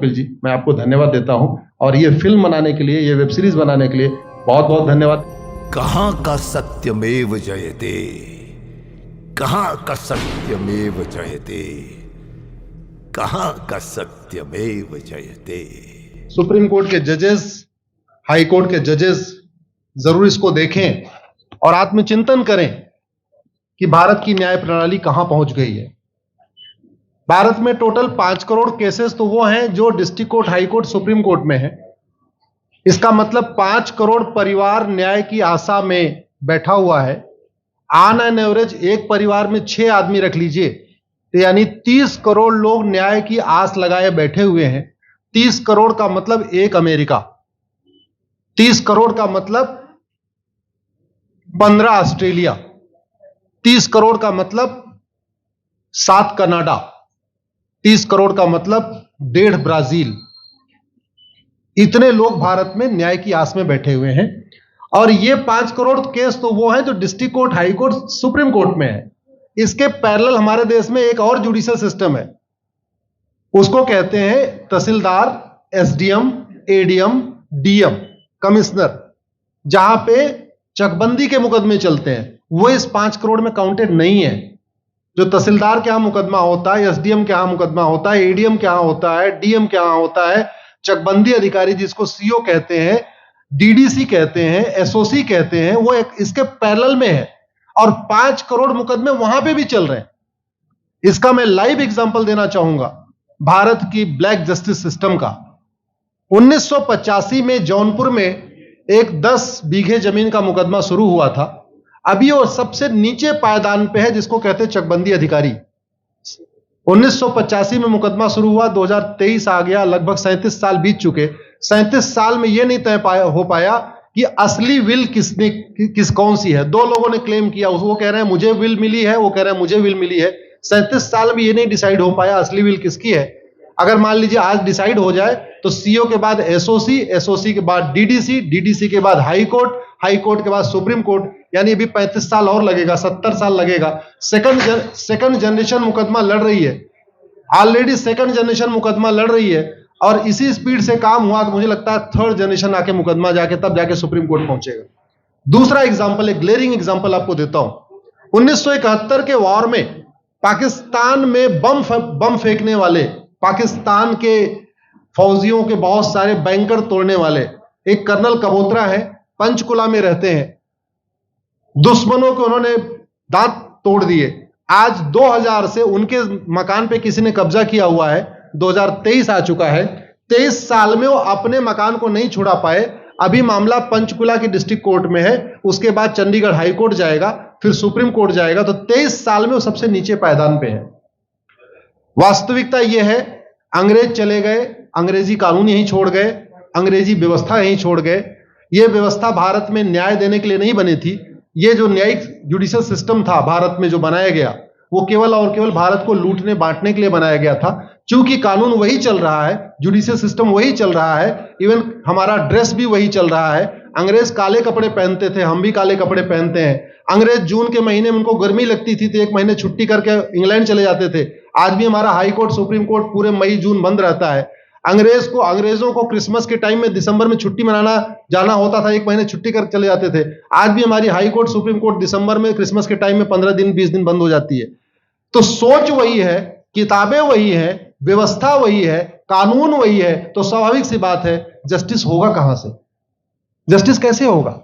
कपिल जी, मैं आपको धन्यवाद देता हूं और ये फिल्म बनाने के लिए, ये वेब सीरीज बनाने के लिए बहुत बहुत धन्यवाद। कहां का सत्यमेव जयते, कहां का सत्यमेव जयते, कहां का सत्यमेव जयते। सुप्रीम कोर्ट के जजेस, हाई कोर्ट के जजेस जरूर इसको देखें और आत्मचिंतन करें कि भारत की न्याय प्रणाली कहां पहुंच गई है। भारत में टोटल 5 करोड़ केसेस तो वो हैं जो district court, high court, supreme court में है। इसका मतलब 5 करोड़ परिवार न्याय की आशा में बैठा हुआ है। ऑन एन एवरेज एक परिवार में 6 आदमी रख लीजिए, तो यानी 30 करोड़ लोग न्याय की आस लगाए बैठे हुए हैं। 30 करोड़ का मतलब एक अमेरिका, 30 करोड़ का मतलब 15 ऑस्ट्रेलिया, 30 करोड़ का मतलब 7 कनाडा, 30 करोड़ का मतलब 1.5 ब्राजील। इतने लोग भारत में न्याय की आस में बैठे हुए हैं। और ये 5 करोड़ केस तो वो हैं जो district court, high court, supreme court में है। इसके पैरेलल हमारे देश में एक और जुडिशियल सिस्टम है, उसको कहते हैं तहसीलदार, एसडीएम, एडीएम, डीएम, कमिश्नर, जहां पे चकबंदी के मुकदमे चलते हैं। वो इस 5 करोड़ में काउंटेड नहीं है। जो तहसीलदार के यहां मुकदमा होता है, एसडीएम के यहां मुकदमा होता है, एडीएम के यहां होता है, डीएम के यहां होता है, चकबंदी अधिकारी जिसको सीओ कहते हैं, डीडीसी कहते हैं, एसओसी कहते हैं, वो एक इसके पैरेलल में है और 5 करोड़ मुकदमे वहां पे भी चल रहे हैं। इसका मैं लाइव एग्जांपल देना चाहूंगा भारत की ब्लैक जस्टिस सिस्टम का। 1985 में जौनपुर में एक 10 बीघे जमीन का मुकदमा शुरू हुआ था। अभी वो सबसे नीचे पायदान पे है, जिसको कहते हैं चकबंदी अधिकारी। 1985 में मुकदमा शुरू हुआ, 2023 आ गया, लगभग 37 साल बीत चुके। 37 साल में यह नहीं तय हो पाया कि असली विल कौन सी है। 2 लोगों ने क्लेम किया, वो कह रहे हैं मुझे विल मिली है, वो कह रहे हैं मुझे विल मिली है। 37 साल में यह नहीं डिसाइड हो पाया असली विल किसकी है। अगर मान लीजिए आज डिसाइड हो जाए तो सीओ के बाद एसओसी, एसओसी के बाद डीडीसी, डीडीसी के बाद हाई कोर्ट, हाई कोर्ट के बाद सुप्रीम कोर्ट, यानी अभी 35 साल और लगेगा, 70 साल लगेगा। सेकंड जनरेशन मुकदमा लड़ रही है, ऑलरेडी सेकंड जनरेशन मुकदमा लड़ रही है और इसी स्पीड से काम हुआ तो मुझे लगता है थर्ड जनरेशन आके मुकदमा जाके तब जाके सुप्रीम कोर्ट पहुंचेगा। दूसरा एग्जांपल, एक ग्लेरिंग एग्जांपल आपको देता हूं। 1971 के वॉर में पाकिस्तान में बम फेंकने वाले, पाकिस्तान के फौजियों के बहुत सारे बैंकर तोड़ने वाले एक कर्नल कबोत्रा है, पंचकुला में रहते हैं। दुश्मनों के उन्होंने दांत तोड़ दिए। आज 2000 से उनके मकान पे किसी ने कब्जा किया हुआ है। 2023 आ चुका है, 23 साल में वो अपने मकान को नहीं छुड़ा पाए। अभी मामला पंचकुला की डिस्ट्रिक्ट कोर्ट में है, उसके बाद चंडीगढ़ हाई कोर्ट जाएगा, फिर सुप्रीम कोर्ट जाएगा। तो 23 साल में वो सबसे नीचे पायदान पे है। वास्तविकता यह है, अंग्रेज चले गए, अंग्रेजी कानून यहीं छोड़ गए, अंग्रेजी व्यवस्था यहीं छोड़ गए। यह व्यवस्था भारत में न्याय देने के लिए नहीं बनी थी। यह जो न्यायिक जुडिशियल सिस्टम था भारत में जो बनाया गया, वो केवल और केवल भारत को लूटने बांटने के लिए बनाया गया था। क्योंकि कानून वही चल रहा है, जुडिशियल सिस्टम वही चल रहा है, इवन हमारा ड्रेस भी वही चल रहा है। अंग्रेज काले कपड़े पहनते थे, हम भी काले कपड़े पहनते हैं। अंग्रेज जून के महीने में उनको गर्मी लगती थी तो 1 महीने छुट्टी करके इंग्लैंड चले जाते थे। आज भी हमारा हाई कोर्ट, सुप्रीम कोर्ट पूरे मई जून बंद रहता है। अंग्रेजों को क्रिसमस के टाइम में दिसंबर में छुट्टी मनाना जाना होता था, 1 महीने छुट्टी कर चले जाते थे। आज भी हमारी हाई कोर्ट, सुप्रीम कोर्ट दिसंबर में, क्रिसमस के टाइम में 15 दिन 20 दिन बंद हो जाती है। तो सोच वही है, किताबें वही है, व्यवस्था वही है, कानून वही है, तो स्वाभाविक सी बात है जस्टिस होगा कहां से? जस्टिस कैसे होगा?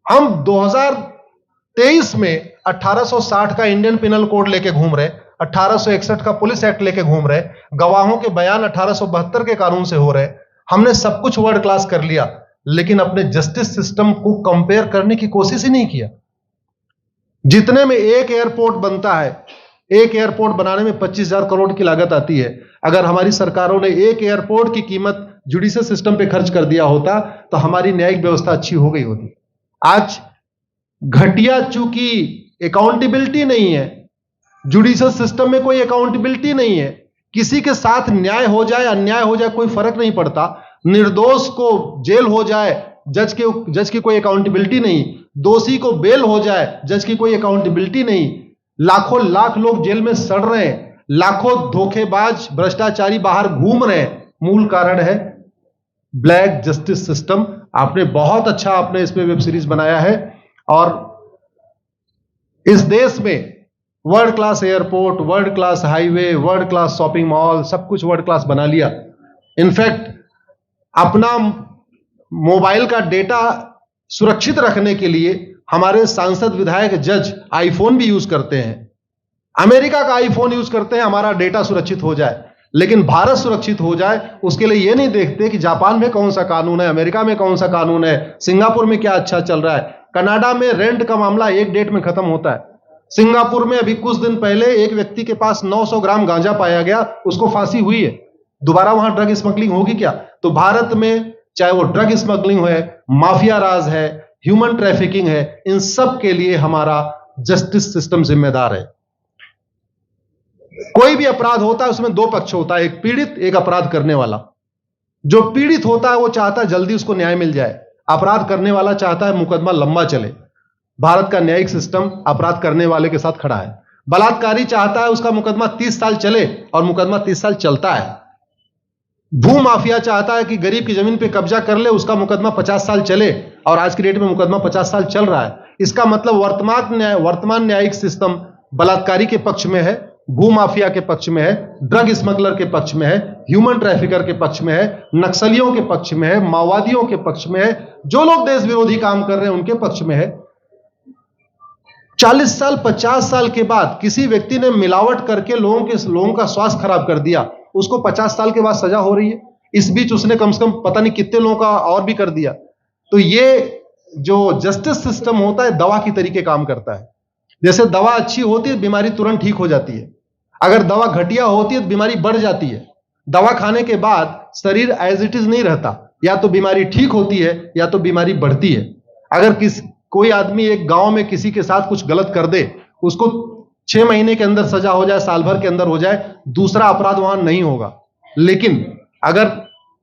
हम 2023 में 1860 का इंडियन पिनल कोड लेके घूम रहे, 1861 का पुलिस एक्ट लेके घूम रहे, गवाहों के बयान 1872 के कानून से हो रहे। हमने सब कुछ वर्ल्ड क्लास कर लिया, लेकिन अपने जस्टिस सिस्टम को कंपेयर करने की कोशिश ही नहीं किया। जितने में एक एयरपोर्ट बनता है, एक एयरपोर्ट बनाने में 25,000 करोड़ की लागत आती है। अगर हमारी सरकारों ने एक एयरपोर्ट की कीमत जुडिशियल सिस्टम पे खर्च कर दिया होता तो हमारी न्यायिक व्यवस्था अच्छी हो गई होती। आज घटिया, चूंकि अकाउंटेबिलिटी नहीं है, जुडिशियल सिस्टम में कोई अकाउंटेबिलिटी नहीं है। किसी के साथ न्याय हो जाए, अन्याय हो जाए, कोई फर्क नहीं पड़ता। निर्दोष को जेल हो जाए, जज की कोई अकाउंटेबिलिटी नहीं। दोषी को बेल हो जाए, जज की कोई अकाउंटेबिलिटी नहीं। लाखों लाख लोग जेल में सड़ रहे हैं, लाखों धोखेबाज भ्रष्टाचारी बाहर घूम रहे हैं, मूल कारण है ब्लैक जस्टिस सिस्टम। आपने बहुत अच्छा आपने इस पे वेब सीरीज बनाया है, और इस देश में world class airport, world class highway, world class shopping mall, सब कुछ वर्ल्ड क्लास बना लिया। इनफैक्ट अपना मोबाइल का डेटा सुरक्षित रखने के लिए हमारे सांसद, विधायक, जज आईफोन भी यूज करते हैं। अमेरिका का आईफोन यूज करते हैं हमारा डेटा सुरक्षित हो जाए, लेकिन भारत सुरक्षित हो जाए उसके लिए यह नहीं देखते कि जापान में कौन सा कानून है, अमेरिका में कौन सा कानून है, सिंगापुर में क्या अच्छा चल रहा है। कनाडा में रेंट का मामला एक डेट में खत्म होता है। सिंगापुर में अभी कुछ दिन पहले एक व्यक्ति के पास 900 ग्राम गांजा पाया गया, उसको फांसी हुई है। दोबारा वहां ड्रग स्मगलिंग होगी क्या? तो भारत में चाहे वो ड्रग स्मगलिंग है, माफिया राज है, ह्यूमन ट्रैफिकिंग है, इन सब के लिए हमारा जस्टिस सिस्टम जिम्मेदार है। कोई भी अपराध होता है उसमें दो पक्ष होता है, एक पीड़ित, एक अपराध करने वाला। जो पीड़ित होता है वो चाहता है जल्दी उसको न्याय मिल जाए, अपराध करने वाला चाहता है मुकदमा लंबा चले। भारत का न्यायिक सिस्टम अपराध करने वाले के साथ खड़ा है। बलात्कारी चाहता है उसका मुकदमा 30 साल चले, और मुकदमा 30 साल चलता है। भू माफिया चाहता है कि गरीब की जमीन पे कब्जा कर ले, उसका मुकदमा 50 साल चले, और आज की डेट में मुकदमा 50 साल चल रहा है। इसका मतलब वर्तमान न्यायिक सिस्टम बलात्कारी के पक्ष में है, भू माफिया के पक्ष में है, ड्रग स्मगलर के पक्ष में है, ह्यूमन ट्रैफिकर के पक्ष में है, नक्सलियों के पक्ष में है, माओवादियों के पक्ष में है, जो लोग देश विरोधी काम कर रहे हैं उनके पक्ष में है। 40 साल 50 साल के बाद किसी व्यक्ति ने मिलावट करके लोगों का स्वास्थ्य खराब कर दिया, उसको 50 साल के बाद सजा हो रही है। इस बीच उसने कम से कम पता नहीं कितने लोगों का और भी कर दिया। तो ये जो जस्टिस सिस्टम होता है दवा की तरीके काम करता है। जैसे दवा अच्छी होती है बीमारी तुरंत ठीक हो जाती है, अगर दवा घटिया होती है तो बीमारी बढ़ जाती है। दवा खाने के बाद शरीर एज इट इज नहीं रहता, या तो बीमारी ठीक होती है या तो बीमारी बढ़ती है। अगर कोई आदमी एक गांव में किसी के साथ कुछ गलत कर दे, उसको 6 महीने के अंदर सजा हो जाए, साल भर के अंदर हो जाए, दूसरा अपराध वहां नहीं होगा। लेकिन अगर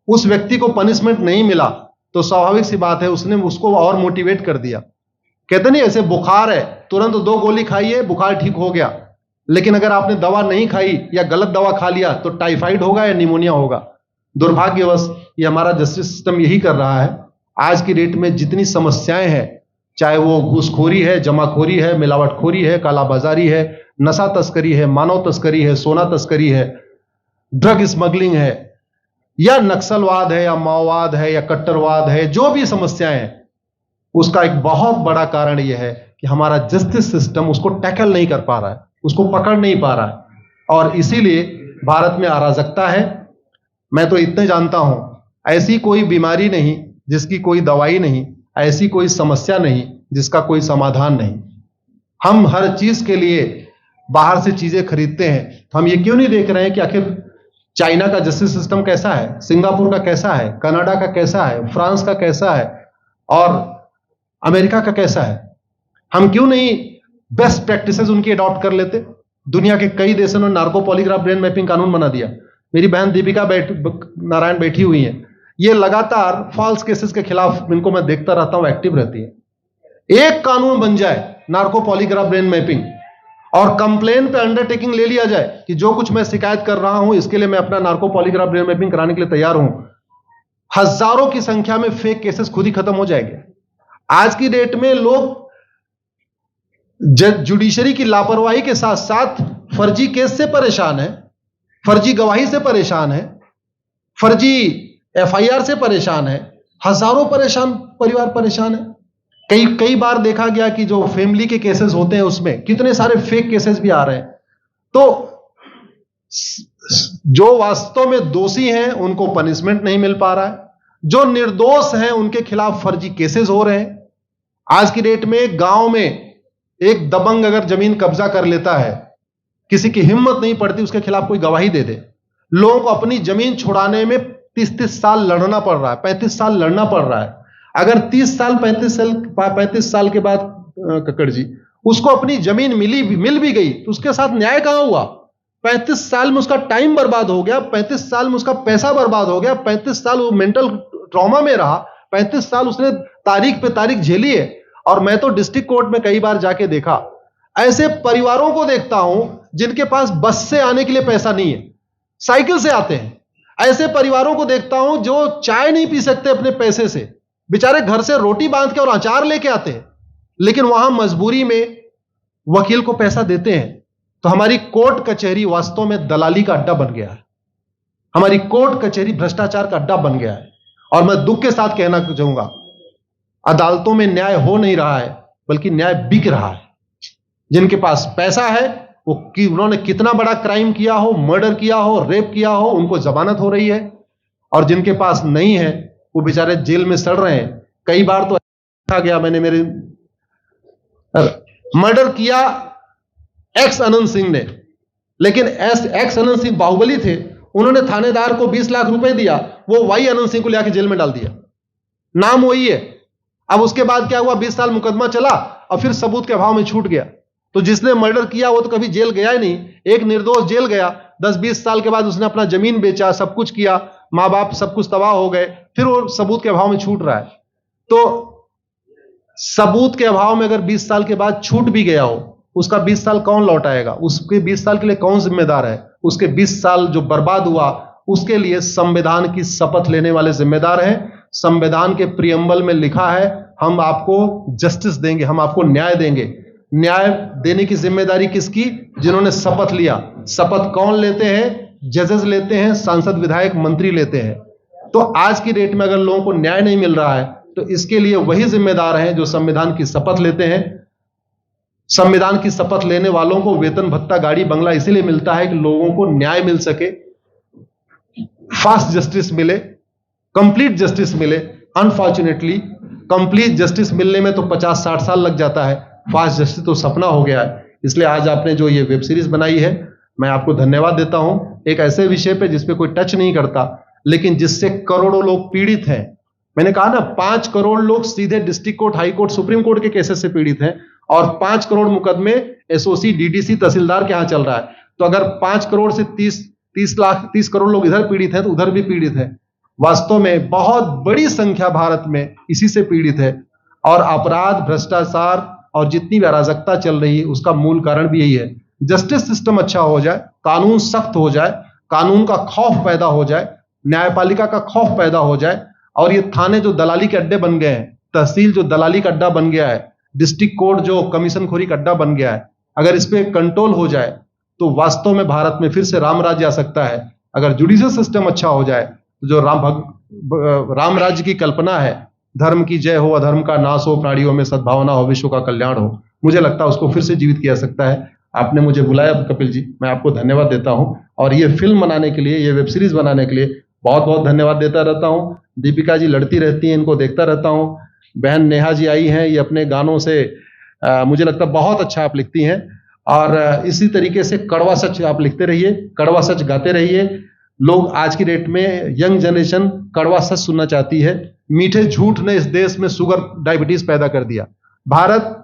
उस व्यक्ति को पनिशमेंट नहीं मिला तो स्वाभाविक सी बात है उसने उसको और मोटिवेट कर दिया। कहते नहीं ऐसे बुखार है, तुरंत 2 गोली खाइए बुखार ठीक हो गया, लेकिन अगर आपने दवा नहीं खाई या गलत दवा खा लिया तो टाइफाइड होगा या निमोनिया होगा। दुर्भाग्यवश ये हमारा जस्टिस सिस्टम यही कर रहा है। आज की डेट में जितनी समस्याएं हैं, चाहे वो घूसखोरी है, जमाखोरी है, मिलावटखोरी है, कालाबाजारी है, नशा तस्करी है, मानव तस्करी है, सोना तस्करी है, ड्रग स्मगलिंग है, या नक्सलवाद है, या माओवाद है, या कट्टरवाद है, जो भी समस्याएं हैं, उसका एक बहुत बड़ा कारण यह है कि हमारा जस्टिस सिस्टम उसको टैकल नहीं कर पा रहा है, उसको पकड़ नहीं पा रहा है, और इसीलिए भारत में अराजकता है। मैं तो इतने जानता हूं, ऐसी कोई बीमारी नहीं जिसकी कोई दवाई नहीं, ऐसी कोई समस्या नहीं जिसका कोई समाधान नहीं। हम हर चीज के लिए बाहर से चीजें खरीदते हैं, तो हम ये क्यों नहीं देख रहे हैं कि आखिर चाइना का जस्टिस सिस्टम कैसा है, सिंगापुर का कैसा है, कनाडा का कैसा है, फ्रांस का कैसा है, और अमेरिका का कैसा है। हम क्यों नहीं बेस्ट प्रैक्टिसेस उनकी अडॉप्ट कर लेते। दुनिया के कई देशों ने नार्को पॉलीग्राफ ब्रेन मैपिंग कानून बना दिया। मेरी बहन दीपिका नारायण बैठी हुई है, ये लगातार फॉल्स केसेस के खिलाफ, इनको मैं देखता रहता हूं, एक्टिव रहती है। एक कानून बन जाए नार्को पॉलीग्राफ ब्रेन मैपिंग, और कंप्लेन पे अंडरटेकिंग ले लिया जाए कि जो कुछ मैं शिकायत कर रहा हूं इसके लिए मैं अपना नार्को पॉलीग्राफ ब्रेन मैपिंग कराने के लिए तैयार हूं, हजारों की संख्या में फेक केसेस खुद ही खत्म हो जाएंगे। आज की डेट में लोग जुडिशरी की लापरवाही के साथ साथ फर्जी केस से परेशान है, फर्जी गवाही से परेशान है, फर्जी एफआईआर से परेशान है, हजारों परिवार परेशान है। कई बार देखा गया कि जो फैमिली के केसेस होते हैं उसमें कितने सारे फेक केसेस भी आ रहे हैं। तो जो वास्तव में दोषी हैं उनको पनिशमेंट नहीं मिल पा रहा है, जो निर्दोष हैं उनके खिलाफ फर्जी केसेस हो रहे हैं। आज की डेट में गांव में एक दबंग अगर जमीन कब्जा कर लेता है, किसी की हिम्मत नहीं पड़ती उसके खिलाफ कोई गवाही दे दे। लोगों को अपनी जमीन छुड़ाने में 30-30 साल लड़ना पड़ रहा है, 35 साल लड़ना पड़ रहा है। अगर 30 साल 35 साल के बाद कक्कड़ जी उसको अपनी जमीन मिल भी गई तो उसके साथ न्याय कहां हुआ? 35 साल में उसका टाइम बर्बाद हो गया, 35 साल में उसका पैसा बर्बाद हो गया, 35 साल वो मेंटल ट्रॉमा में रहा, 35 साल उसने तारीख पे तारीख झेली है। और मैं तो डिस्ट्रिक्ट कोर्ट में कई बार जाके देखा, ऐसे परिवारों को देखता हूं जिनके पास बस से आने के लिए पैसा नहीं है, साइकिल से आते हैं। ऐसे परिवारों को देखता हूं जो चाय नहीं पी सकते अपने पैसे से, बेचारे घर से रोटी बांध के और अचार लेके आते हैं, लेकिन वहां मजबूरी में वकील को पैसा देते हैं। तो हमारी कोर्ट कचहरी वास्तव में दलाली का अड्डा बन गया है। हमारी कोर्ट कचहरी भ्रष्टाचार का अड्डा बन गया है। और मैं दुख के साथ कहना चाहूंगा, अदालतों में न्याय हो नहीं रहा है, बल्कि न्याय बिक रहा है। जिनके पास पैसा है, वो उन्होंने कितना बड़ा क्राइम किया हो, मर्डर किया हो, रेप किया हो, उनको जमानत हो रही है। और जिनके पास नहीं है, वो बेचारे जेल में सड़ रहे हैं। कई बार तो देखा गया, मैंने मेरे मर्डर किया एक्स अनंत सिंह ने, लेकिन एक्स अनंत सिंह बाहुबली थे, उन्होंने थानेदार को 20 लाख रुपए दिया, वो वाई अनंत सिंह को लेकर जेल में डाल दिया, नाम वही है। अब उसके बाद क्या हुआ, 20 साल मुकदमा चला और फिर सबूत के अभाव में छूट गया। तो जिसने मर्डर किया वो तो कभी जेल गया ही नहीं। एक निर्दोष जेल गया, 10-20 साल के बाद उसने अपना जमीन बेचा, सब कुछ किया, मां बाप सब कुछ तबाह हो गए, फिर वो सबूत के अभाव में छूट रहा है। तो सबूत के अभाव में अगर 20 साल के बाद छूट भी गया हो, उसका 20 साल कौन लौटाएगा? उसके 20 साल के लिए कौन जिम्मेदार है? उसके 20 साल जो बर्बाद हुआ, उसके लिए संविधान की शपथ लेने वाले जिम्मेदार हैं। संविधान के प्रियम्बल में लिखा है, हम आपको जस्टिस देंगे, हम आपको न्याय देंगे। न्याय देने की जिम्मेदारी किसकी? जिन्होंने शपथ लिया। शपथ कौन लेते हैं? जजेस लेते हैं, सांसद, विधायक, मंत्री लेते हैं। तो आज की डेट में अगर लोगों को न्याय नहीं मिल रहा है, तो इसके लिए वही जिम्मेदार हैं जो संविधान की शपथ लेते हैं। संविधान की शपथ लेने वालों को वेतन, भत्ता, गाड़ी, बंगला इसीलिए मिलता है कि लोगों को न्याय मिल सके, फास्ट जस्टिस मिले, कंप्लीट जस्टिस मिले। अनफॉर्चुनेटली कंप्लीट जस्टिस मिलने में तो 50-60 साल लग जाता है, फास्ट जस्टिस तो सपना हो गया है। इसलिए आज आपने जो ये वेब सीरीज बनाई है, मैं आपको धन्यवाद देता हूं। एक ऐसे विषय पे जिस पे कोई टच नहीं करता, लेकिन जिससे करोड़ों लोग पीड़ित हैं। मैंने कहा ना, 5 करोड़ लोग सीधे district court, high court, supreme court के केसेस से पीड़ित हैं, और 5 करोड़ मुकदमे एसओसी, डीडीसी, तहसीलदार के यहां चल रहा है। तो अगर 5 करोड़ से 30 करोड़ लोग इधर पीड़ित हैं, तो उधर भी पीड़ित है। वास्तव में बहुत बड़ी संख्या भारत में इसी से पीड़ित है। और अपराध, भ्रष्टाचार और जितनी भी अराजकता चल रही है, उसका मूल कारण भी यही है। जस्टिस सिस्टम अच्छा हो जाए, कानून सख्त हो जाए, कानून का खौफ पैदा हो जाए, न्यायपालिका का खौफ पैदा हो जाए, और ये थाने जो दलाली के अड्डे बन गए हैं, तहसील जो दलाली का अड्डा बन गया है, डिस्ट्रिक्ट कोर्ट जो कमीशन खोरी का अड्डा बन गया है, अगर इस पे कंट्रोल हो जाए, तो वास्तव में भारत में फिर से राम राज्य आ सकता है। अगर जुडिशियल सिस्टम अच्छा हो जाए, तो जो राम राज्य की कल्पना है, धर्म की जय हो, अधर्म का नाश हो, प्राणियों में सद्भावना हो, विश्व का कल्याण हो, मुझे लगता है उसको फिर से जीवित किया जा सकता है। आपने मुझे बुलाया कपिल जी, मैं आपको धन्यवाद देता हूं। और ये फिल्म बनाने के लिए, ये वेब सीरीज बनाने के लिए बहुत बहुत धन्यवाद देता रहता हूं। दीपिका जी लड़ती रहती हैं, इनको देखता रहता हूं। बहन नेहा जी आई हैं, ये अपने गानों से मुझे लगता है बहुत अच्छा आप लिखती हैं। और इसी तरीके से कड़वा सच आप लिखते रहिए, कड़वा सच गाते रहिए। लोग आज की डेट में, यंग जनरेशन कड़वा सच सुनना चाहती है। मीठे झूठ ने इस देश में शुगर, डायबिटीज पैदा कर दिया। भारत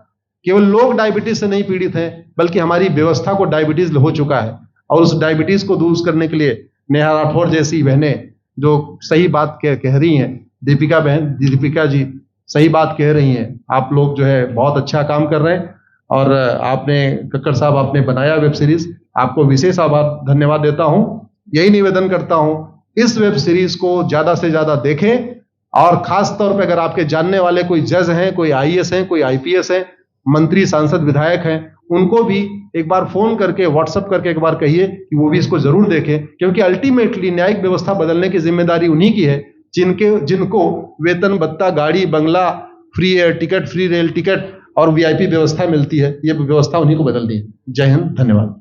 केवल लोग डायबिटीज से नहीं पीड़ित हैं, बल्कि हमारी व्यवस्था को डायबिटीज हो चुका है। और उस डायबिटीज को दूर करने के लिए नेहा राठौर जैसी बहनें जो सही बात कह रही हैं, दीपिका जी सही बात कह रही हैं। आप लोग जो है बहुत अच्छा काम कर रहे हैं। और आपने, कक्कड़ साहब, आपने बनाया वेब सीरीज, आपको विशेष आभार, धन्यवाद देता हूं। यही निवेदन करता हूं, इस वेब सीरीज को ज्यादा से ज्यादा देखें। और खास तौर पे अगर आपके जानने वाले कोई जज हैं, कोई आईएएस हैं, कोई आईपीएस हैं, मंत्री, सांसद, विधायक हैं, उनको भी एक बार फोन करके, व्हाट्सएप करके एक बार कहिए कि वो भी इसको जरूर देखें। क्योंकि अल्टीमेटली न्यायिक व्यवस्था बदलने की जिम्मेदारी उन्हीं की है जिनको वेतन, भत्ता, गाड़ी, बंगला, free air ticket, free rail ticket और वीआईपी व्यवस्था मिलती है। ये व्यवस्था उन्हीं को बदलनी है। जय हिंद, धन्यवाद।